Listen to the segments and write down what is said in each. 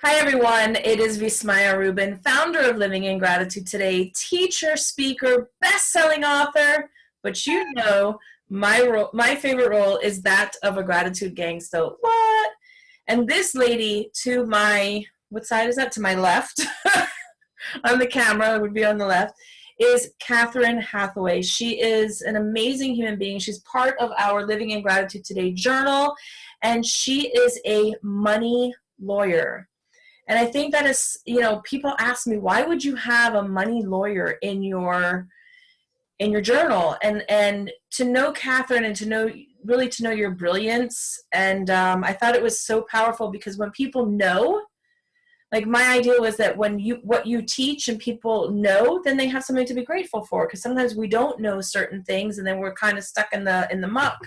Hi everyone, it is Vismaya Rubin, founder of Living in Gratitude Today, teacher, speaker, best-selling author, but my favorite role is that of a gratitude gangster. What? And this lady to my, what side is that? To my left, on the camera, it would be on the left, is Kathryn Hathaway. She is an amazing human being. She's part of our Living in Gratitude Today journal, and she is a money lawyer. And I think that is, people ask me, why would you have a money lawyer in your journal? And to know Kathryn and to know your brilliance. And I thought it was so powerful because when people know, like my idea was that what you teach and people know, then they have something to be grateful for. Because sometimes we don't know certain things and then we're kind of stuck in the muck.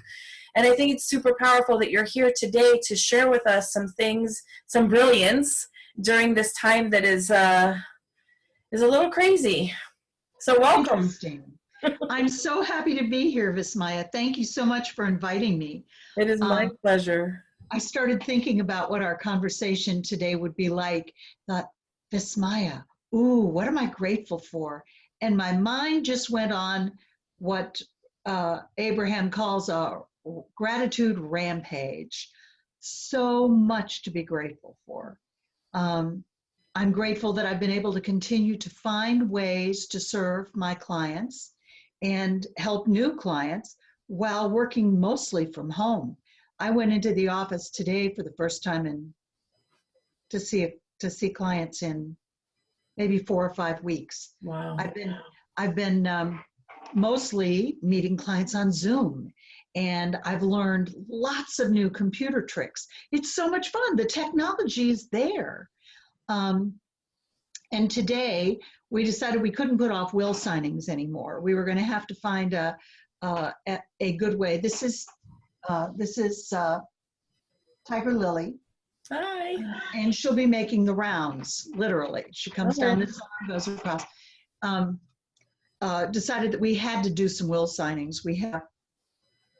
And I think it's super powerful that you're here today to share with us some things, some brilliance during this time that is a little crazy. So welcome. Interesting. I'm so happy to be here, Vismaya. Thank you so much for inviting me. It is my pleasure. I started thinking about what our conversation today would be like. Thought, Vismaya, ooh, what am I grateful for? And my mind just went on what Abraham calls a gratitude rampage. So much to be grateful for. I'm grateful that I've been able to continue to find ways to serve my clients and help new clients while working mostly from home. I went into the office today for the first time to see clients in maybe 4 or 5 weeks. Wow. I've been mostly meeting clients on Zoom, and I've learned lots of new computer tricks. It's so much fun. The technology is there. And today we decided we couldn't put off will signings anymore. We were going to have to find a good way. This is Tiger Lily. Hi. And she'll be making the rounds, literally. She comes down this side and goes across. Decided that we had to do some will signings. We have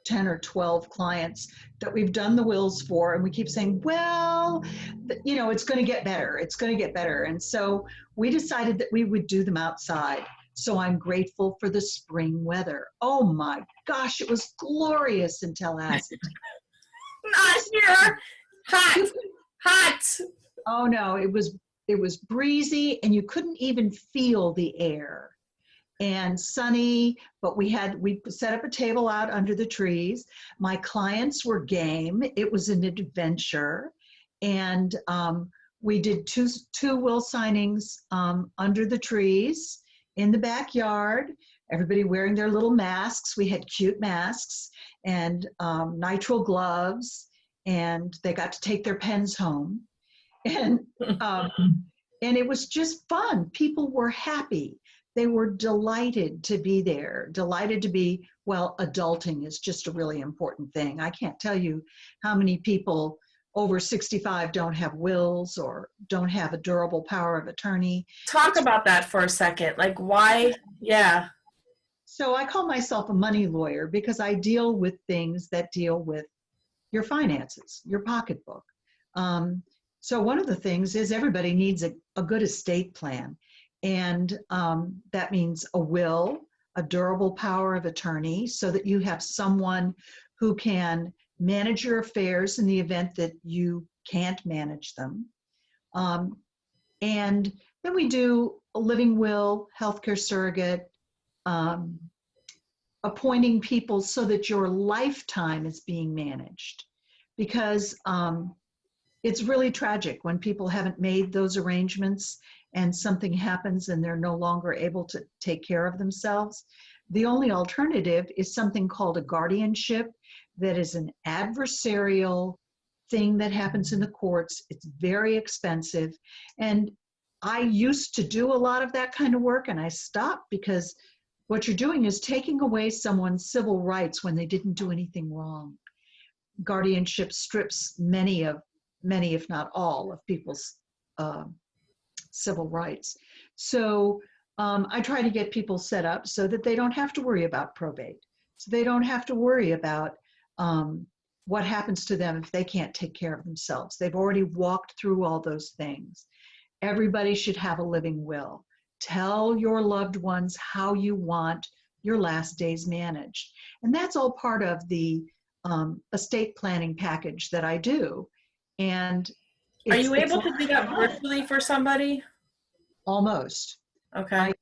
10 or 12 clients that we've done the wills for, and we keep saying, well, it's going to get better. It's going to get better. And so we decided that we would do them outside. So I'm grateful for the spring weather. Oh my gosh, it was glorious in Tallahassee. Not here. Hot. Oh no, it was breezy and you couldn't even feel the air. And sunny, but we set up a table out under the trees. My clients were game. It was an adventure. And we did two will signings under the trees in the backyard, everybody wearing their little masks. We had cute masks and nitrile gloves, and they got to take their pens home. And it was just fun. People were happy. They were delighted to be there, delighted to be, well, adulting is just a really important thing. I can't tell you how many people over 65 don't have wills or don't have a durable power of attorney. Talk about that for a second. Like why? Yeah. So I call myself a money lawyer because I deal with things that deal with your finances, your pocketbook. So one of the things is everybody needs a good estate plan. And that means a will, a durable power of attorney, so that you have someone who can manage your affairs in the event that you can't manage them. And then we do a living will, healthcare surrogate, appointing people so that your lifetime is being managed. Because it's really tragic when people haven't made those arrangements and something happens and they're no longer able to take care of themselves. The only alternative is something called a guardianship that is an adversarial thing that happens in the courts. It's very expensive. And I used to do a lot of that kind of work and I stopped because what you're doing is taking away someone's civil rights when they didn't do anything wrong. Guardianship strips many, if not all, of people's civil rights. So I try to get people set up so that they don't have to worry about probate. So they don't have to worry about what happens to them if they can't take care of themselves? They've already walked through all those things. Everybody should have a living will. Tell your loved ones how you want your last days managed. And that's all part of the estate planning package that I do. And Are you it's able to do that virtually for somebody? almost. Okay.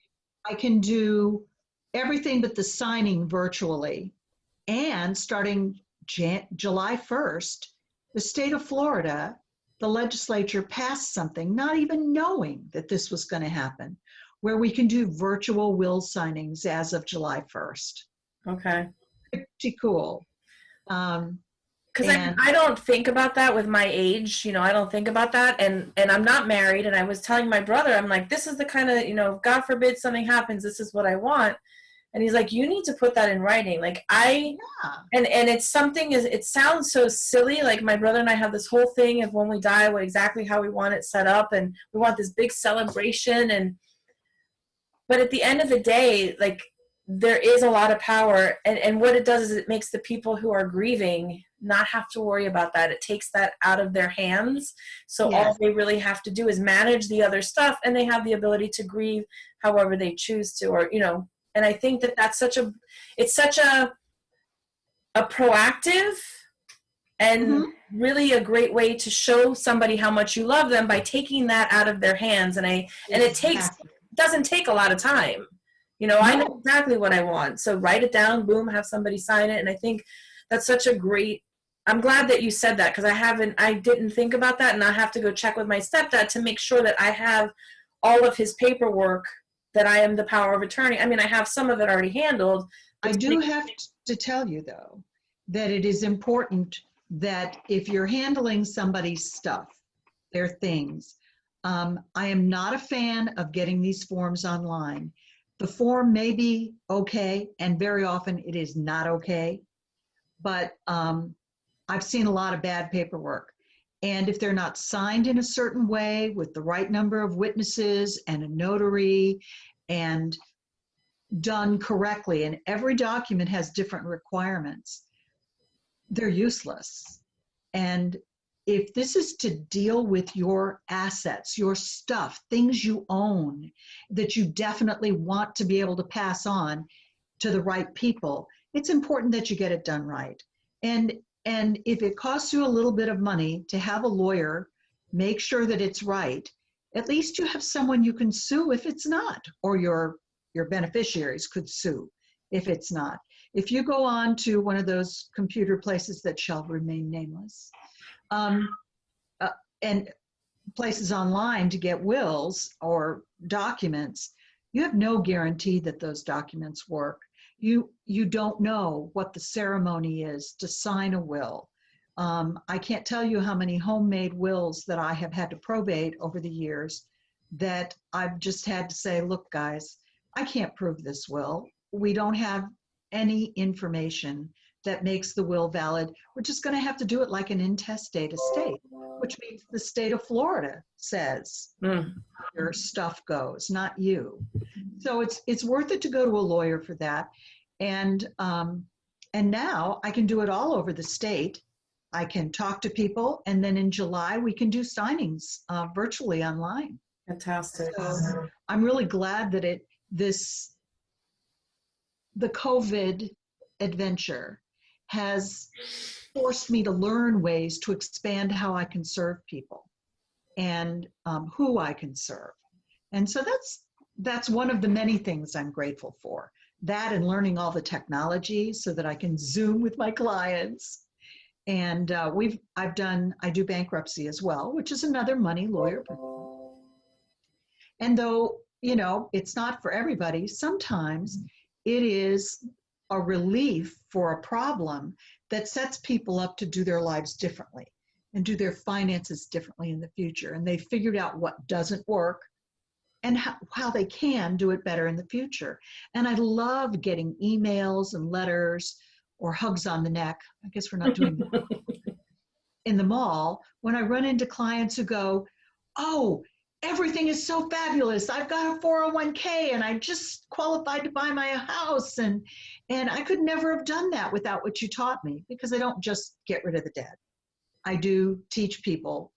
I can do everything but the signing virtually. And starting July 1st, the state of Florida, the legislature passed something, not even knowing that this was going to happen, where we can do virtual will signings as of July 1st. Okay. Pretty cool. Because I don't think about that with my age, I don't think about that. And I'm not married. And I was telling my brother, I'm like, this is the kind of, God forbid something happens, this is what I want. And he's like, you need to put that in writing. Like and it's something, it sounds so silly. Like my brother and I have this whole thing of when we die, exactly how we want it set up. And we want this big celebration. But at the end of the day, like there is a lot of power. And what it does is it makes the people who are grieving not have to worry about that. It takes that out of their hands. So all they really have to do is manage the other stuff, and they have the ability to grieve however they choose to, or, and I think that that's such a proactive and really a great way to show somebody how much you love them by taking that out of their hands. And it doesn't take a lot of time. I know exactly what I want. So write it down, boom, have somebody sign it. And I think that's such a great, I'm glad that you said that, because I didn't think about that, and I have to go check with my stepdad to make sure that I have all of his paperwork, that I am the power of attorney. I mean, I have some of it already handled. I do have to tell you, though, that it is important that if you're handling somebody's stuff, their things, I am not a fan of getting these forms online. The form may be okay, and very often it is not okay, but I've seen a lot of bad paperwork. And if they're not signed in a certain way with the right number of witnesses and a notary and done correctly, and every document has different requirements, they're useless. And if this is to deal with your assets, your stuff, things you own that you definitely want to be able to pass on to the right people, it's important that you get it done right. And if it costs you a little bit of money to have a lawyer make sure that it's right, at least you have someone you can sue if it's not, or your beneficiaries could sue if it's not. If you go on to one of those computer places that shall remain nameless, and places online to get wills or documents, you have no guarantee that those documents work. You don't know what the ceremony is to sign a will. I can't tell you how many homemade wills that I have had to probate over the years that I've just had to say, look, guys, I can't prove this will. We don't have any information that makes the will valid. We're just going to have to do it like an intestate estate, which means the state of Florida says your stuff goes, not you. So it's worth it to go to a lawyer for that. And now I can do it all over the state. I can talk to people, and then in July we can do signings virtually online. Fantastic. So I'm really glad that the COVID adventure has forced me to learn ways to expand how I can serve people and who I can serve. And so that's one of the many things I'm grateful for. That and learning all the technology so that I can Zoom with my clients. And I do bankruptcy as well, which is another money lawyer. And though, it's not for everybody, sometimes it is a relief for a problem that sets people up to do their lives differently and do their finances differently in the future. And they figured out what doesn't work and how they can do it better in the future. And I love getting emails and letters or hugs on the neck. I guess we're not doing that. In the mall, when I run into clients who go, oh, everything is so fabulous. I've got a 401k and I just qualified to buy my house. And I could never have done that without what you taught me, because I don't just get rid of the debt. I do teach people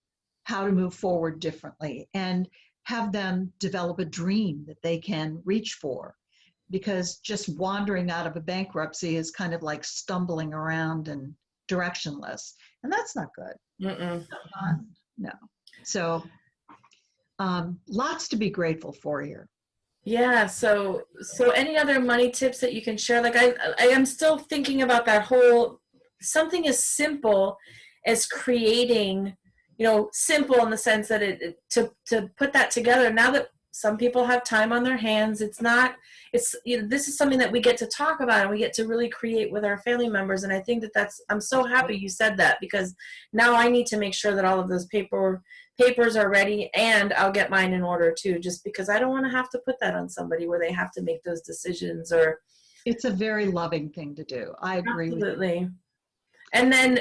how to move forward differently and have them develop a dream that they can reach for. Because just wandering out of a bankruptcy is kind of like stumbling around and directionless. And that's not good. Mm-mm. No. So lots to be grateful for here. Yeah. So any other money tips that you can share? Like I am still thinking about that whole, something as simple as creating, simple in the sense that to put that together. Now that some people have time on their hands, this is something that we get to talk about and we get to really create with our family members. And I think I'm so happy you said that, because now I need to make sure that all of those papers are ready, and I'll get mine in order too, just because I don't want to have to put that on somebody where they have to make those decisions. Or it's a very loving thing to do. I agree with you. Absolutely. And then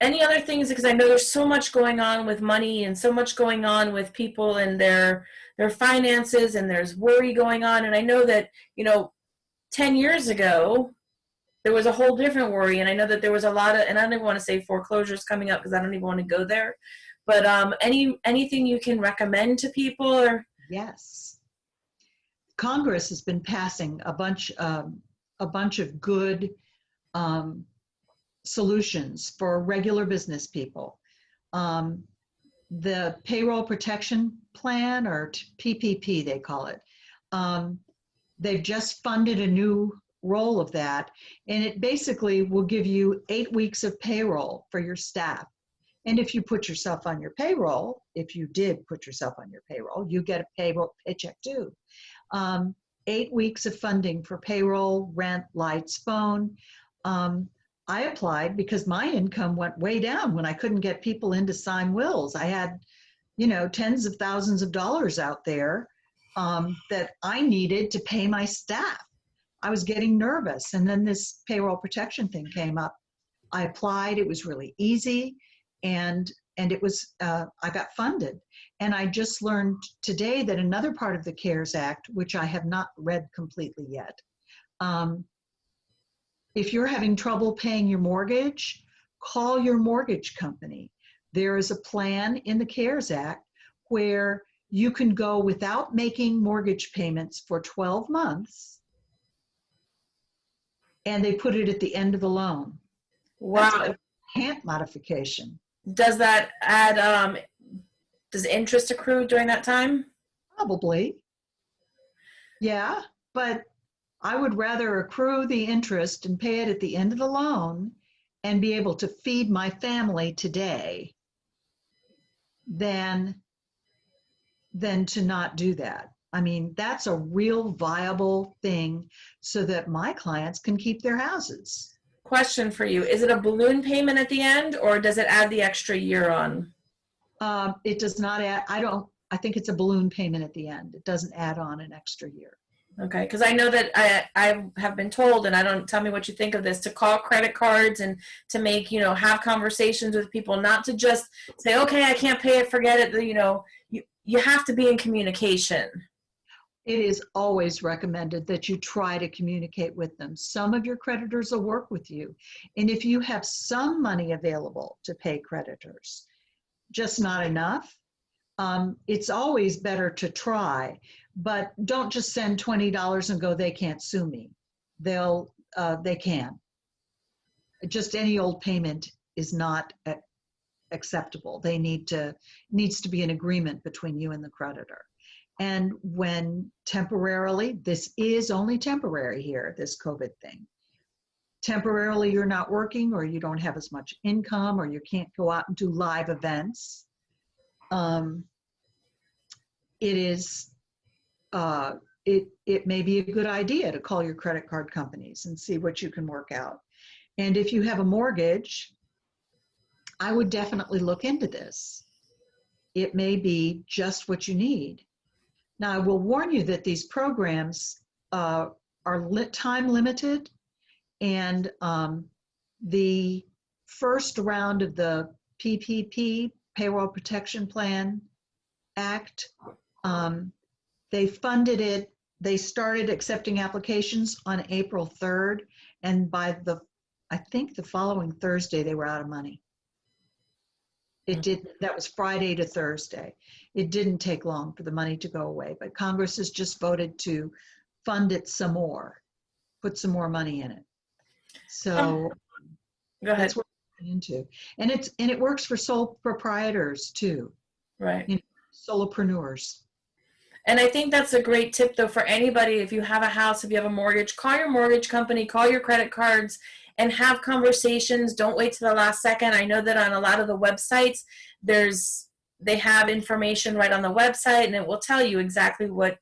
any other things, because I know there's so much going on with money and so much going on with people and their finances, and there's worry going on. And I know that 10 years ago there was a whole different worry, and I know that there was a lot of, and I don't even want to say foreclosures coming up because I don't even want to go there, but anything you can recommend to people? Or Yes, Congress has been passing a bunch of good solutions for regular business people. The Payroll Protection Plan, or PPP they call it, they've just funded a new roll of that, and it basically will give you 8 weeks of payroll for your staff. And if you put yourself on your payroll, if you did put yourself on your payroll, you get a payroll paycheck too. 8 weeks of funding for payroll, rent, lights, phone. I applied because my income went way down when I couldn't get people in to sign wills. I had, tens of thousands of dollars out there that I needed to pay my staff. I was getting nervous. And then this payroll protection thing came up. I applied. It was really easy. And it was, I got funded. And I just learned today that another part of the CARES Act, which I have not read completely yet, if you're having trouble paying your mortgage, call your mortgage company. There is a plan in the CARES Act where you can go without making mortgage payments for 12 months, and they put it at the end of the loan. wow. That's a hand modification. Does that add, does interest accrue during that time? Probably. Yeah, but I would rather accrue the interest and pay it at the end of the loan and be able to feed my family today than to not do that. I mean, that's a real viable thing so that my clients can keep their houses. Question for you. Is it a balloon payment at the end, or does it add the extra year on? It does not add, I think it's a balloon payment at the end. It doesn't add on an extra year. Okay, because I know that I have been told, and I don't, tell me what you think of this, to call credit cards and to make, have conversations with people, not to just say, okay, I can't pay it, forget it. You have to be in communication. It is always recommended that you try to communicate with them. Some of your creditors will work with you. And if you have some money available to pay creditors, just not enough, it's always better to try. But don't just send $20 and go, they can't sue me. They can. Just any old payment is not acceptable. Needs to be an agreement between you and the creditor. And when temporarily, this is only temporary here, this COVID thing. Temporarily you're not working, or you don't have as much income, or you can't go out and do live events. It may be a good idea to call your credit card companies and see what you can work out. And if you have a mortgage, I would definitely look into this. It may be just what you need. Now, I will warn you that these programs are time limited, and the first round of the PPP, Payroll Protection Plan, Act. They funded it. They started accepting applications on April 3rd, and by I think the following Thursday, they were out of money. That was Friday to Thursday. It didn't take long for the money to go away, but Congress has just voted to fund it some more, put some more money in it. So Go ahead. that's what we're into. And it works for sole proprietors too. Right. Solopreneurs. And I think that's a great tip, though, for anybody. If you have a house, if you have a mortgage, call your mortgage company, call your credit cards, and have conversations. Don't wait to the last second. I know that on a lot of the websites, they have information right on the website, and it will tell you exactly what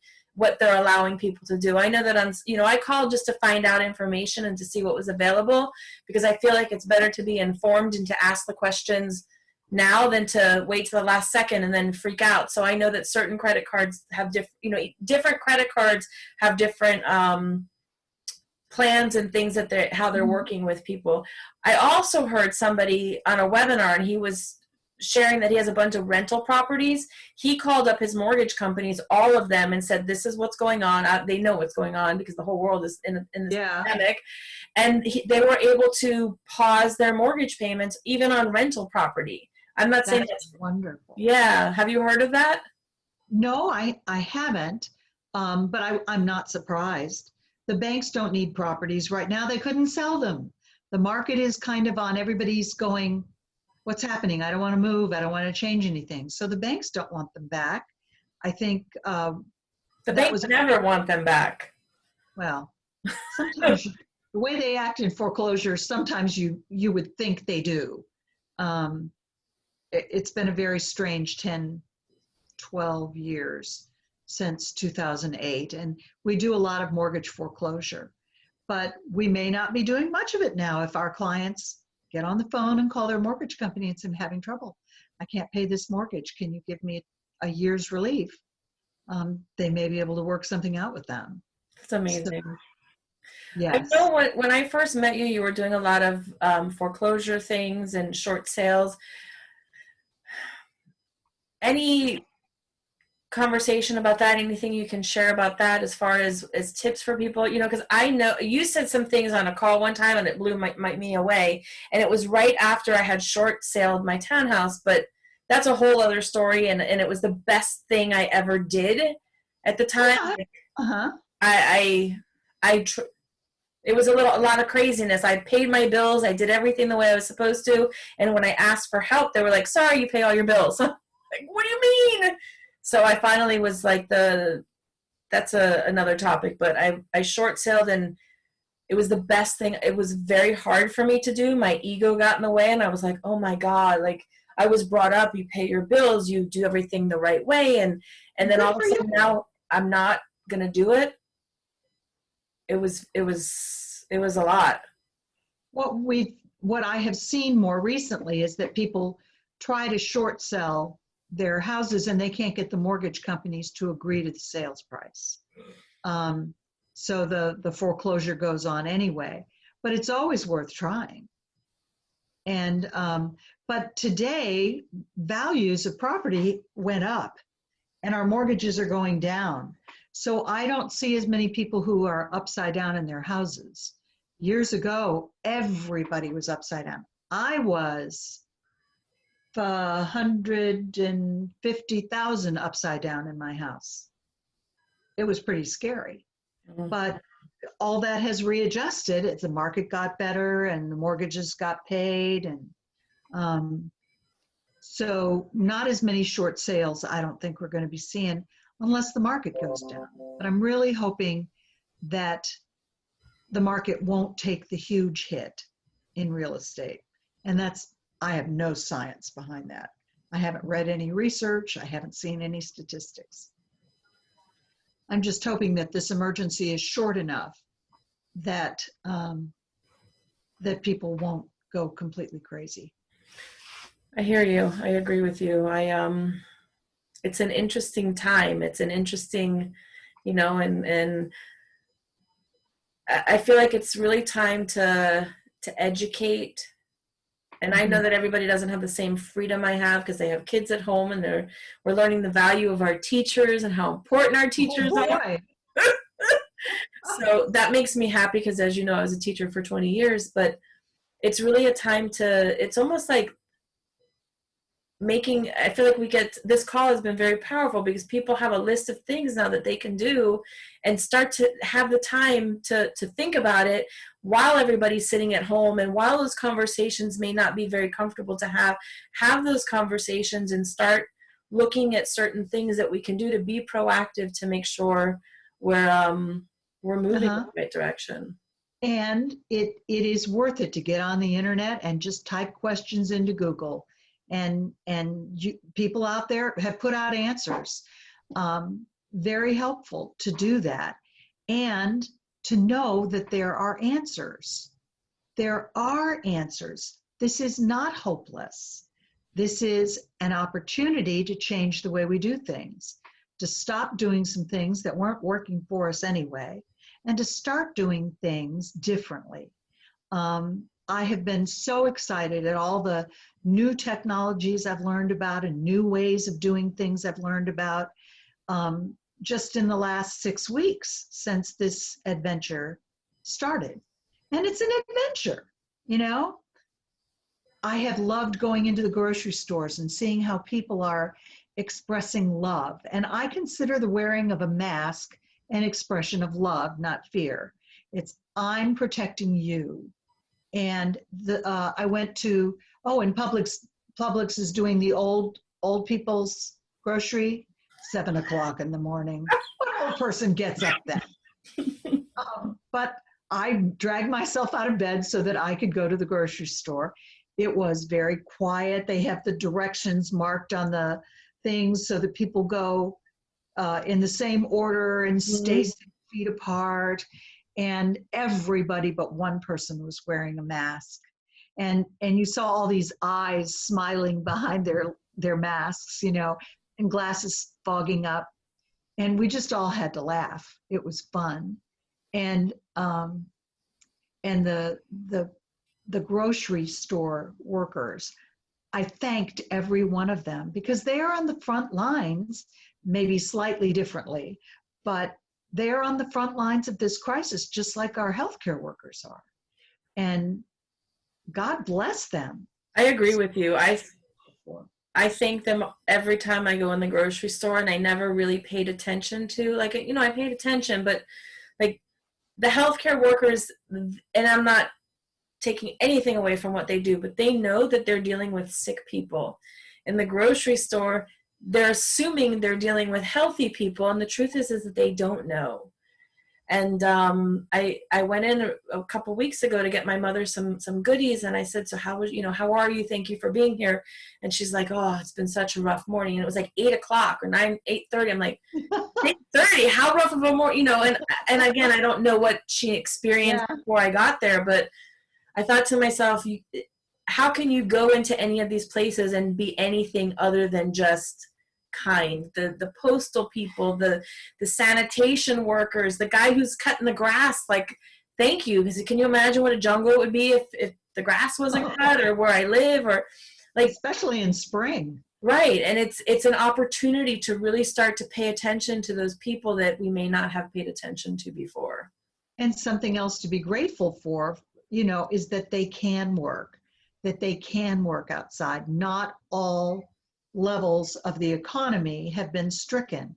they're allowing people to do. I know that I called just to find out information and to see what was available, because I feel like it's better to be informed and to ask the questions now than to wait to the last second and then freak out. So I know that certain credit cards have different credit cards have different plans and things that how they're working with people. I also heard somebody on a webinar, and he was sharing that he has a bunch of rental properties. He called up his mortgage companies, all of them, and said, this is what's going on. They know what's going on because the whole world is in this pandemic. And they were able to pause their mortgage payments even on rental property. I'm not saying that's wonderful. Yeah. Have you heard of that? No, I haven't, but I'm not surprised. The banks don't need properties right now. They couldn't sell them. The market is kind of on, everybody's going, what's happening? I don't want to move. I don't want to change anything. So the banks don't want them back. I think the banks never want them back. Well, sometimes the way they act in foreclosure, sometimes you would think they do. It's been a very strange 10, 12 years since 2008. And we do a lot of mortgage foreclosure, but we may not be doing much of it now if our clients get on the phone and call their mortgage company and say, I'm having trouble. I can't pay this mortgage. Can you give me a year's relief? They may be able to work something out with them. That's amazing. So, yes. I know when I first met you, you were doing a lot of foreclosure things and short sales. Any conversation about that? Anything you can share about that as far as tips for people? Because I know you said some things on a call one time and it blew me away. And it was right after I had short saled my townhouse, but that's a whole other story. And it was the best thing I ever did at the time. It was a lot of craziness. I paid my bills. I did everything the way I was supposed to. And when I asked for help, they were like, sorry, you pay all your bills. Like, what do you mean? So I finally was like, that's another topic, but I short sailed, and it was the best thing. It was very hard for me to do. My ego got in the way, and I was like, oh my God, like I was brought up, you pay your bills, you do everything the right way. And then all of a sudden now I'm not going to do it. It was a lot. What I have seen more recently is that people try to short sell their houses and they can't get the mortgage companies to agree to the sales price. So the foreclosure goes on anyway, but it's always worth trying. And but today, values of property went up and our mortgages are going down. So I don't see as many people who are upside down in their houses. Years ago, everybody was upside down. I was 150,000 upside down in my house. It was pretty scary, but all that has readjusted. The market got better and the mortgages got paid. And so not as many short sales I don't think we're going to be seeing unless the market goes down. But I'm really hoping that the market won't take the huge hit in real estate. And I have no science behind that. I haven't read any research. I haven't seen any statistics. I'm just hoping that this emergency is short enough that that people won't go completely crazy. I hear you. I agree with you. It's an interesting time. It's an interesting, and I feel like it's really time to educate And I know that everybody doesn't have the same freedom I have because they have kids at home, and we're learning the value of our teachers and how important our teachers Oh are. boy. So that makes me happy because, as you know, I was a teacher for 20 years, but it's really a time it's almost like I feel like this call has been very powerful because people have a list of things now that they can do and start to have the time to think about it while everybody's sitting at home. And while those conversations may not be very comfortable to have those conversations and start looking at certain things that we can do to be proactive to make sure we're moving in the right direction. And it is worth it to get on the internet and just type questions into Google. And people out there have put out answers. Very helpful to do that. And to know that there are answers. There are answers. This is not hopeless. This is an opportunity to change the way we do things, to stop doing some things that weren't working for us anyway, and to start doing things differently. I have been so excited at all the new technologies I've learned about and new ways of doing things I've learned about just in the last 6 weeks since this adventure started. And it's an adventure, you know? I have loved going into the grocery stores and seeing how people are expressing love. And I consider the wearing of a mask an expression of love, not fear. It's, I'm protecting you. And I went to, and Publix is doing the old people's grocery, 7 o'clock in the morning. What old person gets up then? But I dragged myself out of bed so that I could go to the grocery store. It was very quiet. They have the directions marked on the things so that people go in the same order and stay 6 feet apart. And everybody but one person was wearing a mask. And you saw all these eyes smiling behind their masks, you know, and glasses fogging up. And we just all had to laugh. It was fun. And the grocery store workers, I thanked every one of them because they are on the front lines, maybe slightly differently, but they're on the front lines of this crisis, just like our healthcare workers are. And God bless them. I agree with you. I thank them every time I go in the grocery store, and I never really paid attention to, like, you know, I paid attention, but like the healthcare workers, and I'm not taking anything away from what they do, but they know that they're dealing with sick people. In the grocery store, they're assuming they're dealing with healthy people, and the truth is that they don't know. And I went in a couple weeks ago to get my mother some goodies, and I said, so how are you? Thank you for being here. And she's like, oh, it's been such a rough morning. And it was like 8 o'clock or 8:30. I'm like, 8:30, how rough of a morning, you know? And again, I don't know what she experienced before I got there, but I thought to myself, how can you go into any of these places and be anything other than just kind? The postal people, the sanitation workers, the guy who's cutting the grass, like, thank you. Because can you imagine what a jungle it would be if the grass wasn't cut, or where I live, or like, especially in spring. Right. And it's an opportunity to really start to pay attention to those people that we may not have paid attention to before. And something else to be grateful for, you know, is that they can work outside. Not all levels of the economy have been stricken.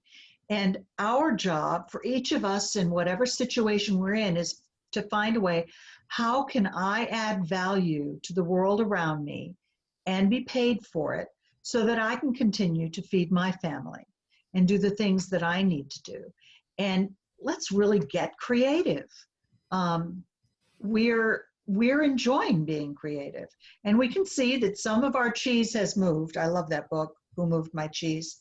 And our job for each of us in whatever situation we're in is to find a way, how can I add value to the world around me and be paid for it so that I can continue to feed my family and do the things that I need to do? And let's really get creative. We're enjoying being creative. And we can see that some of our cheese has moved. I love that book, Who Moved My Cheese?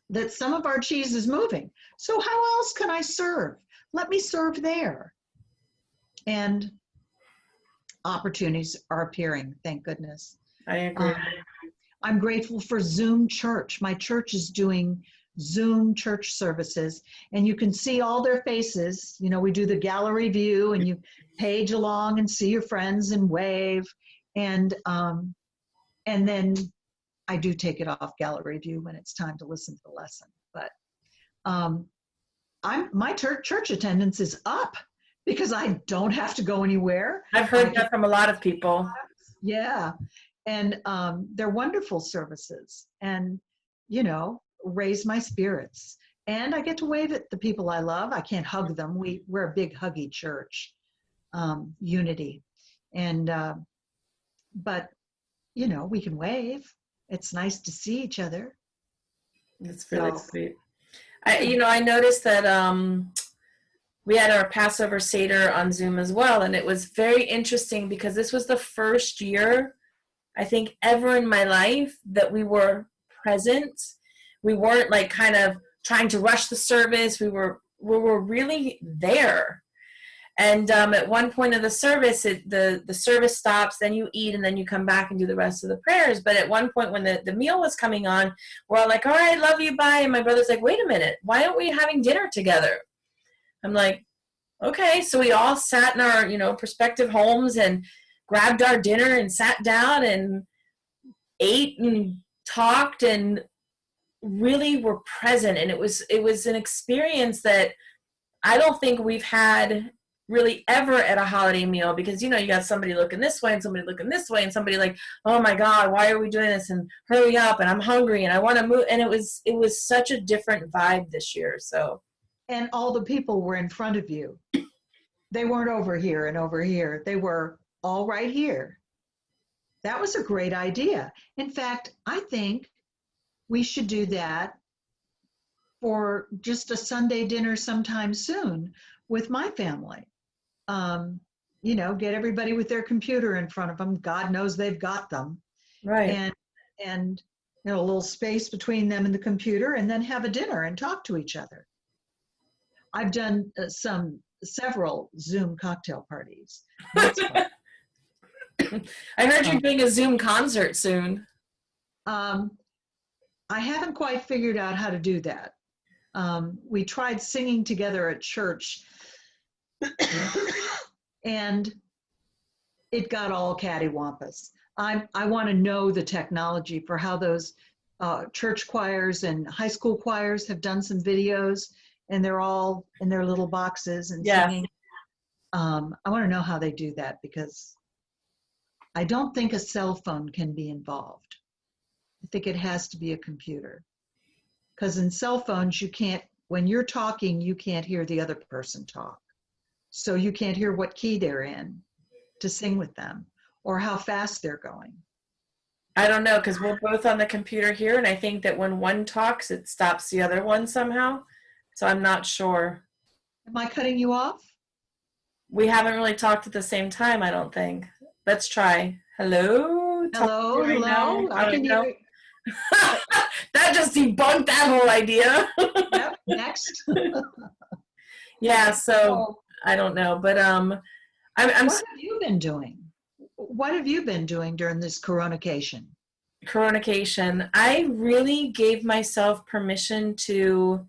That some of our cheese is moving. So how else can I serve? Let me serve there. And opportunities are appearing, thank goodness. I agree. I'm grateful for Zoom Church. My church is doing Zoom church services, and you can see all their faces. You know, we do the gallery view, and you page along and see your friends and wave. And then I do take it off gallery view when it's time to listen to the lesson. But my church attendance is up because I don't have to go anywhere. I've heard that from a lot of people. Yeah. And they're wonderful services and, raise my spirits. And I get to wave at the people I love. I can't hug them. We're a big huggy church, unity. And, but, we can wave. It's nice to see each other. That's really sweet. I noticed that we had our Passover Seder on Zoom as well, and it was very interesting because this was the first year, I think, ever in my life that we were present. We weren't like kind of trying to rush the service. We were really there. And at one point of the service, the service stops, then you eat, and then you come back and do the rest of the prayers. But at one point when the meal was coming on, we're all like, all right, love you, bye. And my brother's like, wait a minute, why aren't we having dinner together? I'm like, okay. So we all sat in our, prospective homes and grabbed our dinner and sat down and ate and talked and really were present. And it was an experience that I don't think we've had really ever at a holiday meal, because you got somebody looking this way and somebody looking this way and somebody like, oh my God, why are we doing this, and hurry up, and I'm hungry and I want to move. And it was such a different vibe this year. So, and all the people were in front of you. They weren't over here and over here. They were all right here. That was a great idea. In fact, I think we should do that for just a Sunday dinner sometime soon with my family. Get everybody with their computer in front of them. God knows they've got them. Right. And a little space between them and the computer, and then have a dinner and talk to each other. I've done several Zoom cocktail parties. That's fun. I heard you're doing a Zoom concert soon. I haven't quite figured out how to do that. We tried singing together at church, and it got all cattywampus. I want to know the technology for how those church choirs and high school choirs have done some videos, and they're all in their little boxes and singing. I want to know how they do that, because I don't think a cell phone can be involved. I think it has to be a computer, because in cell phones, when you're talking, you can't hear the other person talk. So you can't hear what key they're in to sing with them or how fast they're going. I don't know, because we're both on the computer here, and I think that when one talks, it stops the other one somehow. So I'm not sure. Am I cutting you off? We haven't really talked at the same time, I don't think. Let's try. Hello? Hello, right hello. now? I can hear you. That just debunked that whole idea. Yep, next. Yeah, so I don't know, but I'm what have you been doing? What have you been doing during this coronation? I really gave myself permission to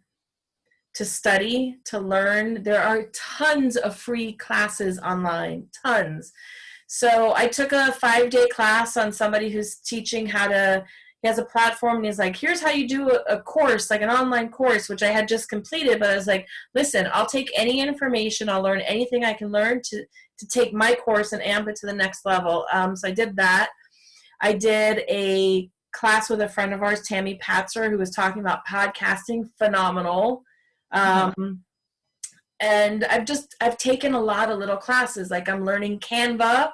study, to learn. There are tons of free classes online, tons. So I took a 5-day class on somebody who's teaching he has a platform, and he's like, here's how you do a course, like an online course, which I had just completed. But I was like, listen, I'll take any information, I'll learn anything I can learn to take my course and amp it to the next level. So I did that. I did a class with a friend of ours, Tammy Patzer, who was talking about podcasting. Phenomenal. And I've taken a lot of little classes. Like I'm learning Canva.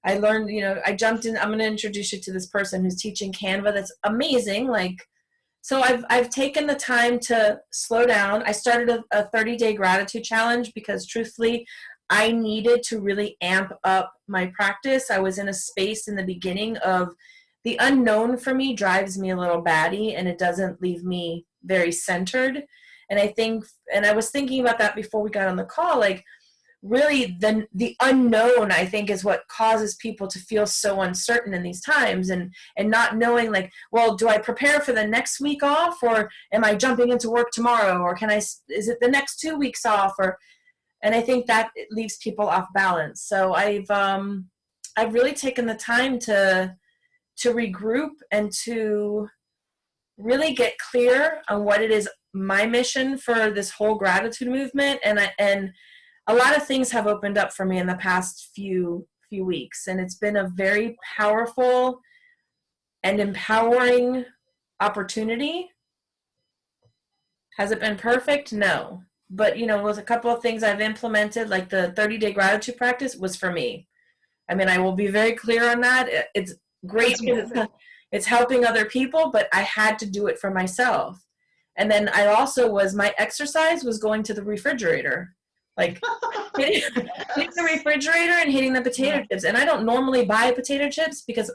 I learned, I jumped in. I'm going to introduce you to this person who's teaching Canva. That's amazing. So I've taken the time to slow down. I started a 30-day gratitude challenge because truthfully, I needed to really amp up my practice. I was in a space in the beginning of the unknown for me drives me a little batty, and it doesn't leave me very centered. And I was thinking about that before we got on the call, really the unknown, I think, is what causes people to feel so uncertain in these times, and not knowing well, do I prepare for the next week off, or am I jumping into work tomorrow, or is it the next 2 weeks off, and I think that it leaves people off balance. So I've I've really taken the time to regroup and to really get clear on what it is my mission for this whole gratitude movement. And a lot of things have opened up for me in the past few weeks, and it's been a very powerful and empowering opportunity. Has it been perfect? No. But, with a couple of things I've implemented, like the 30-day gratitude practice was for me. I mean, I will be very clear on that. It's great because it's helping other people, but I had to do it for myself. And then I also my exercise was going to the refrigerator, like hitting the refrigerator and hitting the potato chips. And I don't normally buy potato chips because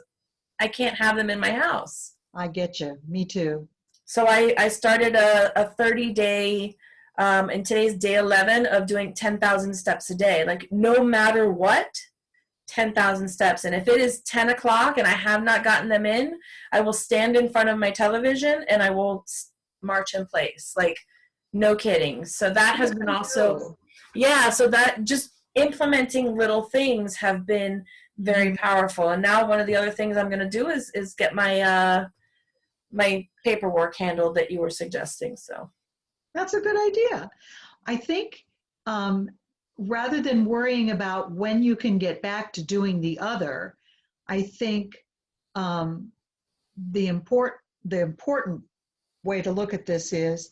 I can't have them in my house. I get you. Me too. So I started a 30-day, and today's day 11 of doing 10,000 steps a day. Like no matter what, 10,000 steps. And if it is 10 o'clock and I have not gotten them in, I will stand in front of my television and I will march in place. Like no kidding. So that has been also, so that just implementing little things have been very powerful. And now one of the other things I'm going to do is get my my paperwork handled that you were suggesting. So that's a good idea. I think rather than worrying about when you can get back to doing the other, I think the important way to look at this is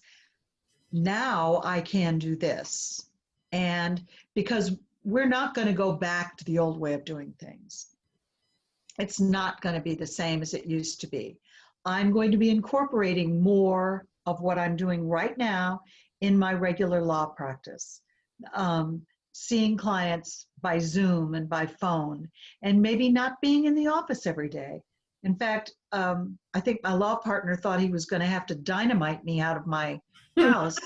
now I can do this. And because we're not going to go back to the old way of doing things. It's not going to be the same as it used to be. I'm going to be incorporating more of what I'm doing right now in my regular law practice. Seeing clients by Zoom and by phone, and maybe not being in the office every day. In fact, I think my law partner thought he was going to have to dynamite me out of my house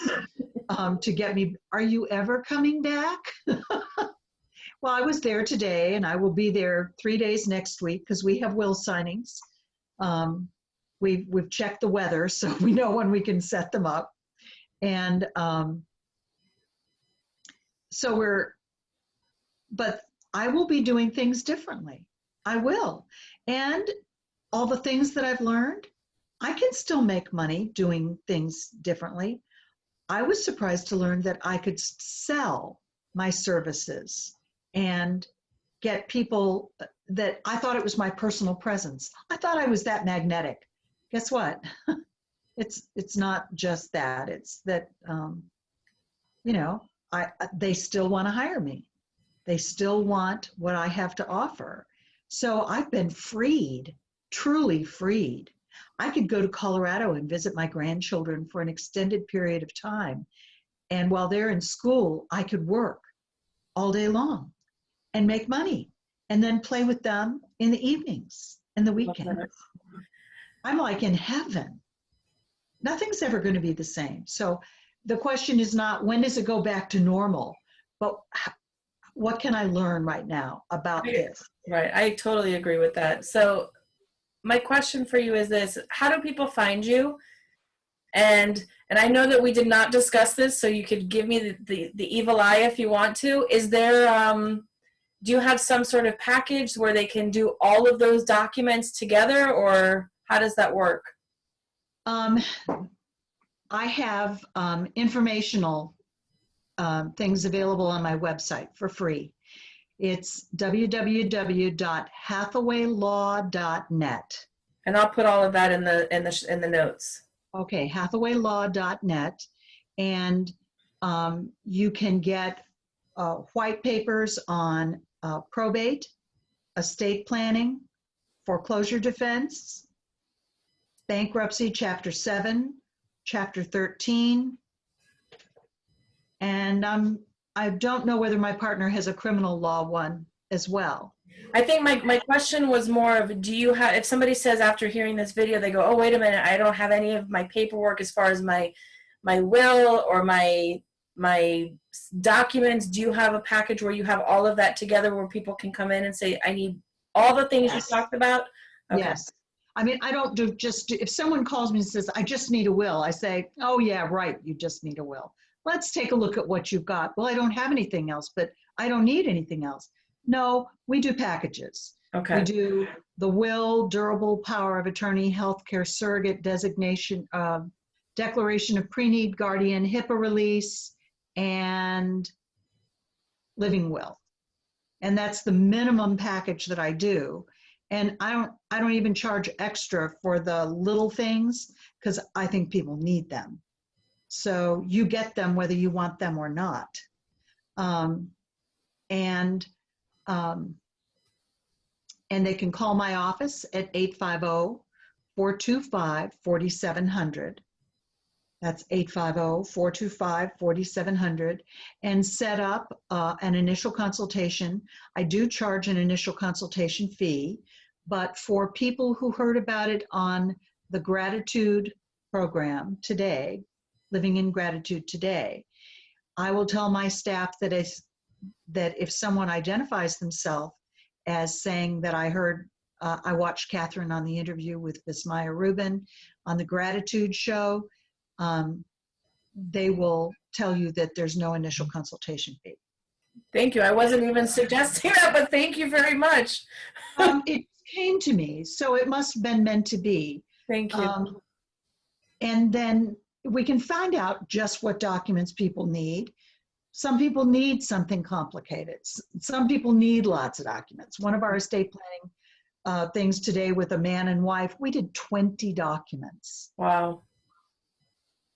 to get me. Are you ever coming back? Well, I was there today, and I will be there 3 days next week because we have will signings. We've checked the weather, so we know when we can set them up. And but I will be doing things differently. I will. And all the things that I've learned, I can still make money doing things differently. I was surprised to learn that I could sell my services and get people that I thought it was my personal presence. I thought I was that magnetic. Guess what? It's not just that. It's that, they still want to hire me. They still want what I have to offer. So I've been freed, truly freed. I could go to Colorado and visit my grandchildren for an extended period of time. And while they're in school, I could work all day long and make money and then play with them in the evenings and the weekends. I'm like in heaven. Nothing's ever going to be the same. So the question is not when does it go back to normal, but what can I learn right now about this? Right. I totally agree with that. So my question for you is this: how do people find you? And I know that we did not discuss this, so you could give me the evil eye if you want to. Is there, do you have some sort of package where they can do all of those documents together, or how does that work? I have informational things available on my website for free. It's www.hathawaylaw.net. And I'll put all of that in the notes. Okay, hathawaylaw.net, and you can get white papers on probate, estate planning, foreclosure defense, bankruptcy, Chapter 7, Chapter 13, and I don't know whether my partner has a criminal law one as well. I think my question was more of, do you have, if somebody says after hearing this video, they go, oh, wait a minute, I don't have any of my paperwork as far as my will or my documents. Do you have a package where you have all of that together where people can come in and say, I need all the things you talked about? Okay. Yes. I mean, I don't do if someone calls me and says, I just need a will, I say, oh yeah, right, you just need a will. Let's take a look at what you've got. Well, I don't have anything else, but I don't need anything else. No, we do packages. We Okay. do the will, durable power of attorney, healthcare surrogate designation, declaration of pre-need guardian, HIPAA release, and living will. And that's the minimum package that I do. And I don't even charge extra for the little things because I think people need them. So you get them whether you want them or not. Um, and um, and they can call my office at 850-425-4700. That's 850-425-4700, and set up an initial consultation. I do charge an initial consultation fee, but for people who heard about it on the Gratitude program today, Living in Gratitude Today, I will tell my staff that if someone identifies themselves as saying that I heard, I watched Kathryn on the interview with Vismaya Rubin on the Gratitude show, they will tell you that there's no initial consultation fee. Thank you. I wasn't even suggesting that, but thank you very much. It came to me, so it must have been meant to be. Thank you. And then we can find out just what documents people need. Some people need something complicated. Some people need lots of documents. One of our estate planning things today with a man and wife, we did 20 documents. Wow.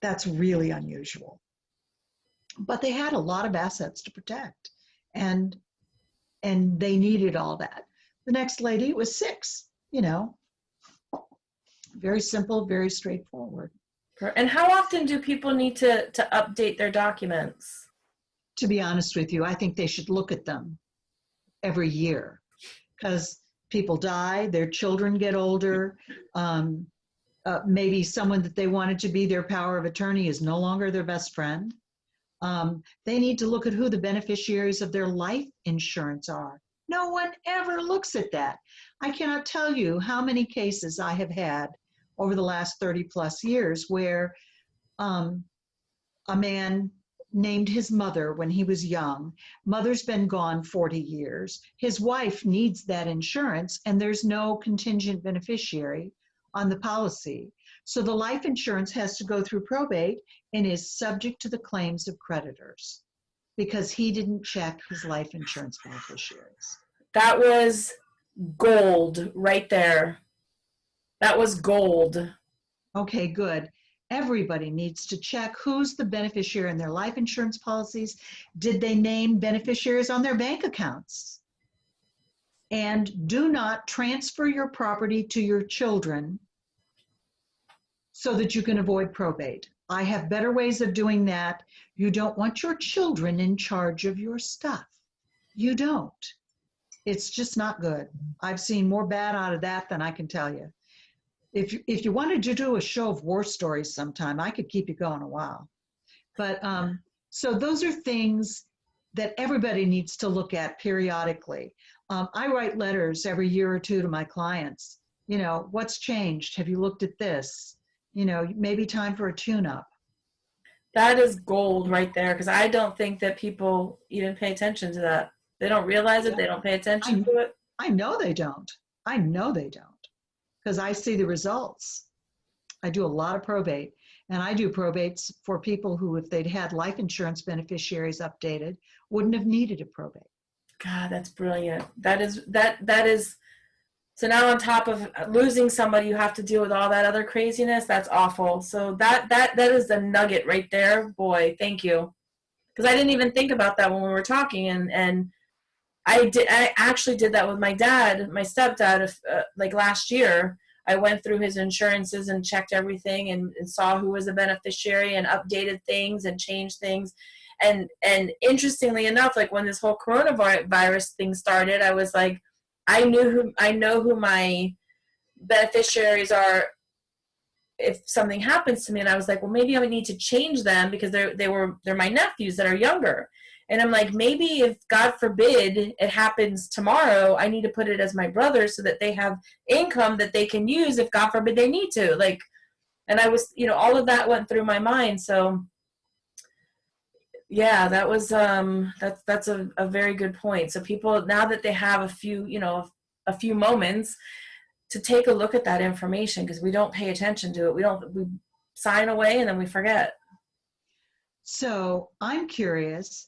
That's really unusual. But they had a lot of assets to protect, and they needed all that. The next lady, it was 6, very simple, very straightforward. And how often do people need to update their documents? To be honest with you, I think they should look at them every year because people die, their children get older. Maybe someone that they wanted to be their power of attorney is no longer their best friend. They need to look at who the beneficiaries of their life insurance are. No one ever looks at that. I cannot tell you how many cases I have had over the last 30 plus years where a man named his mother when he was young. Mother's been gone 40 years. His wife needs that insurance, and there's no contingent beneficiary on the policy. So the life insurance has to go through probate and is subject to the claims of creditors because he didn't check his life insurance beneficiaries. That was gold right there. That was gold. Okay, good. Everybody needs to check who's the beneficiary in their life insurance policies. Did they name beneficiaries on their bank accounts? And do not transfer your property to your children so that you can avoid probate. I have better ways of doing that. You don't want your children in charge of your stuff. You don't. It's just not good. I've seen more bad out of that than I can tell you. If you wanted to do a show of war stories sometime, I could keep you going a while. But so those are things that everybody needs to look at periodically. I write letters every year or two to my clients. What's changed? Have you looked at this? Maybe time for a tune-up. That is gold right there, because I don't think that people even pay attention to that. They don't realize it. They don't pay attention to it. I know they don't. I know they don't, because I see the results. I do a lot of probate, and I do probates for people who, if they'd had life insurance beneficiaries updated, wouldn't have needed a probate. God, that's brilliant. That is. So now on top of losing somebody, you have to deal with all that other craziness. That's awful. So that is the nugget right there. Boy, thank you. Because I didn't even think about that when we were talking, and I actually did that with my dad, my stepdad, like last year. I went through his insurances and checked everything and saw who was a beneficiary and updated things and changed things. And interestingly enough, like when this whole coronavirus thing started, I was like, I know who my beneficiaries are if something happens to me. And I was like, well, maybe I would need to change them because they're my nephews that are younger. And I'm like, maybe if God forbid it happens tomorrow, I need to put it as my brother so that they have income that they can use if God forbid they need to. Like, and I was, all of that went through my mind. So yeah, that was that's a very good point. So people, now that they have a few, a few moments to take a look at that information, because we don't pay attention to it. We sign away and then we forget. So I'm curious,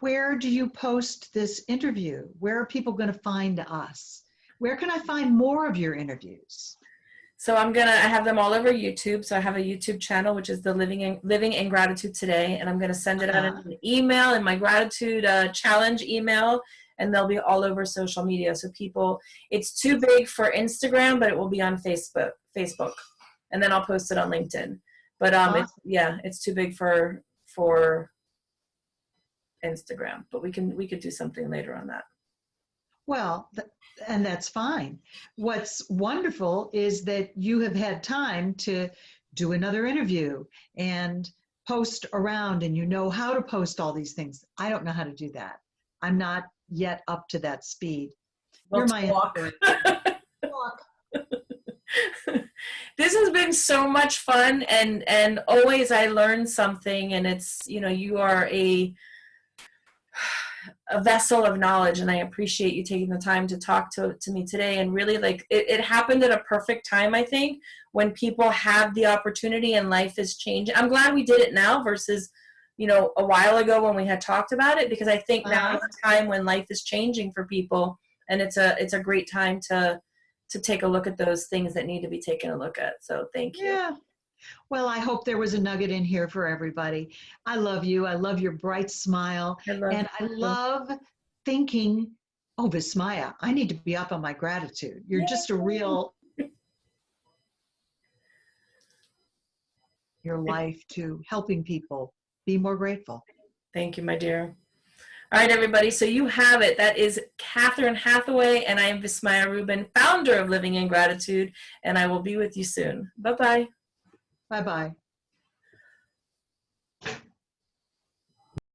where do you post this interview? Where are people going to find us? Where can I find more of your interviews? So I have them all over YouTube. So I have a YouTube channel, which is the Living in Gratitude Today. And I'm going to send it out in an email, in my gratitude challenge email, and they'll be all over social media. So it's too big for Instagram, but it will be on Facebook. And then I'll post it on LinkedIn. But Awesome. it's too big for Instagram, but we could do something later on that. Well, and that's fine. What's wonderful is that you have had time to do another interview and post around, and you know how to post all these things. I don't know how to do that. I'm not yet up to that speed. You're my inspiration. This has been so much fun, and always I learn something, and it's, you are a vessel of knowledge, and I appreciate you taking the time to talk to me today. And really, like, it happened at a perfect time, I think, when people have the opportunity and life is changing. I'm glad we did it now versus a while ago when we had talked about it, because I think now is the time when life is changing for people, and it's a great time to take a look at those things that need to be taken a look at. So thank you. Yeah. Well, I hope there was a nugget in here for everybody. I love you. I love your bright smile. I love thinking, oh, Vismaya, I need to be up on my gratitude. You're just a real, your life to helping people be more grateful. Thank you, my dear. All right, everybody. So you have it. That is Kathryn Hathaway, and I am Vismaya Rubin, founder of Living in Gratitude, and I will be with you soon. Bye-bye. Bye-bye.